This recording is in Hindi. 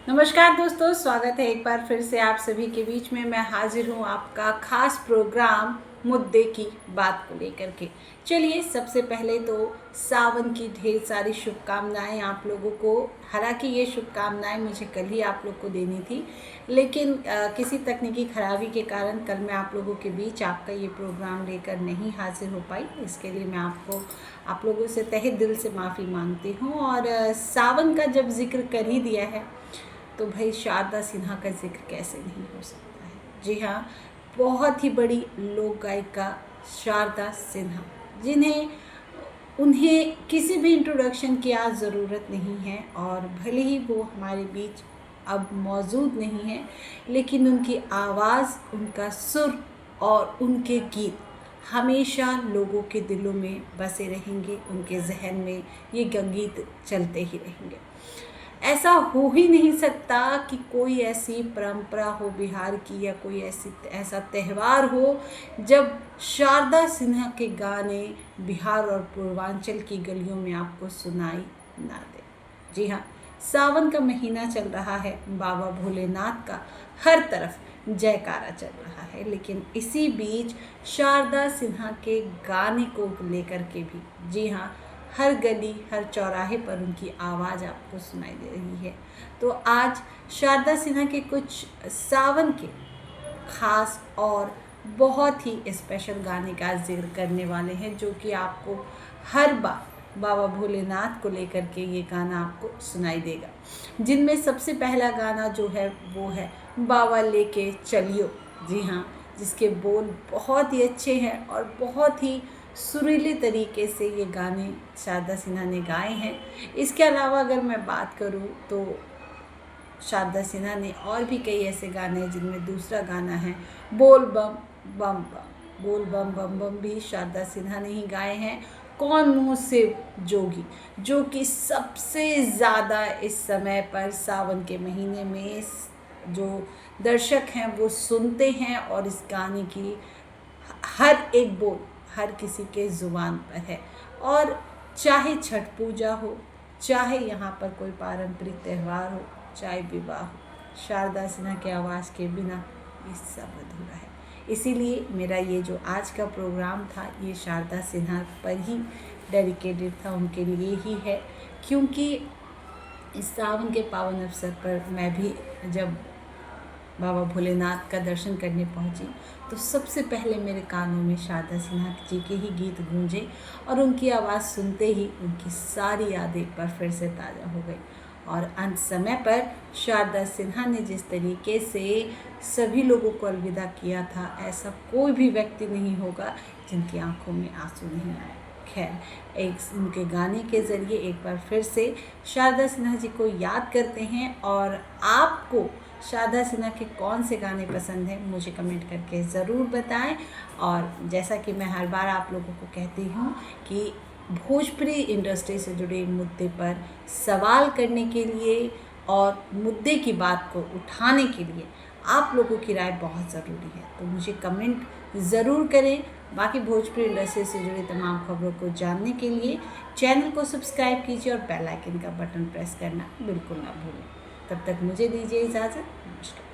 नमस्कार दोस्तों, स्वागत है एक बार फिर से आप सभी के बीच में। मैं हाजिर हूँ आपका खास प्रोग्राम मुद्दे की बात को लेकर के। चलिए, सबसे पहले तो सावन की ढेर सारी शुभकामनाएं आप लोगों को। हालांकि ये शुभकामनाएं मुझे कल ही आप लोग को देनी थी, लेकिन किसी तकनीकी खराबी के कारण कल मैं आप लोगों के बीच आपका ये प्रोग्राम लेकर नहीं हाजिर हो पाई। इसके लिए मैं आप लोगों से तहे दिल से माफ़ी मांगती हूँ। और सावन का जब जिक्र कर ही दिया है तो भाई शारदा सिन्हा का जिक्र कैसे नहीं हो सकता है। जी हाँ, बहुत ही बड़ी लोक गायिका शारदा सिन्हा, उन्हें किसी भी इंट्रोडक्शन की आज ज़रूरत नहीं है। और भले ही वो हमारे बीच अब मौजूद नहीं है, लेकिन उनकी आवाज़, उनका सुर और उनके गीत हमेशा लोगों के दिलों में बसे रहेंगे। उनके जहन में ये गीत चलते ही रहेंगे। ऐसा हो ही नहीं सकता कि कोई ऐसी परंपरा हो बिहार की, या कोई ऐसा त्यौहार हो जब शारदा सिन्हा के गाने बिहार और पूर्वांचल की गलियों में आपको सुनाई ना दे। जी हाँ, सावन का महीना चल रहा है, बाबा भोलेनाथ का हर तरफ जयकारा चल रहा है, लेकिन इसी बीच शारदा सिन्हा के गाने को लेकर के भी, जी हाँ, हर गली हर चौराहे पर उनकी आवाज़ आपको सुनाई दे रही है। तो आज शारदा सिन्हा के कुछ सावन के खास और बहुत ही स्पेशल गाने का जिक्र करने वाले हैं, जो कि आपको हर बार बाबा भोलेनाथ को लेकर के ये गाना आपको सुनाई देगा। जिनमें सबसे पहला गाना जो है वो है बाबा लेके चलियो। जी हाँ, जिसके बोल बहुत ही अच्छे हैं और बहुत ही सुरीले तरीके से ये गाने शारदा सिन्हा ने गाए हैं। इसके अलावा अगर मैं बात करूँ तो शारदा सिन्हा ने और भी कई ऐसे गाने हैं, जिनमें दूसरा गाना है बोल बम बम बम। बोल बम बम बम भी शारदा सिन्हा ने ही गाए हैं। कौन मुँह से जोगी, जो कि सबसे ज़्यादा इस समय पर सावन के महीने में जो दर्शक हैं वो सुनते हैं, और इस गाने की हर एक बोल हर किसी के ज़ुबान पर है। और चाहे छठ पूजा हो, चाहे यहाँ पर कोई पारंपरिक त्यौहार हो, चाहे विवाह हो, शारदा सिन्हा की आवाज़ के बिना ये सब अधूरा है। इसीलिए मेरा ये जो आज का प्रोग्राम था, ये शारदा सिन्हा पर ही डेडिकेटेड था, उनके लिए ही है। क्योंकि इस सावन के पावन अवसर पर मैं भी जब बाबा भोलेनाथ का दर्शन करने पहुंची, तो सबसे पहले मेरे कानों में शारदा सिन्हा जी के ही गीत गूंजे, और उनकी आवाज़ सुनते ही उनकी सारी यादें एक बार फिर से ताज़ा हो गई। और अंत समय पर शारदा सिन्हा ने जिस तरीके से सभी लोगों को अलविदा किया था, ऐसा कोई भी व्यक्ति नहीं होगा जिनकी आंखों में आंसू नहीं आए। खैर, एक उनके गाने के ज़रिए एक बार फिर से शारदा सिन्हा जी को याद करते हैं। और आपको शारदा सिन्हा के कौन से गाने पसंद हैं, मुझे कमेंट करके ज़रूर बताएं। और जैसा कि मैं हर बार आप लोगों को कहती हूँ कि भोजपुरी इंडस्ट्री से जुड़े मुद्दे पर सवाल करने के लिए और मुद्दे की बात को उठाने के लिए आप लोगों की राय बहुत ज़रूरी है। तो मुझे कमेंट ज़रूर करें। बाकी भोजपुरी इंडस्ट्री से जुड़ी तमाम खबरों को जानने के लिए चैनल को सब्सक्राइब कीजिए और बेल आइकन का बटन प्रेस करना बिल्कुल ना भूलें। तब तक मुझे दीजिए इजाज़त। नमस्कार।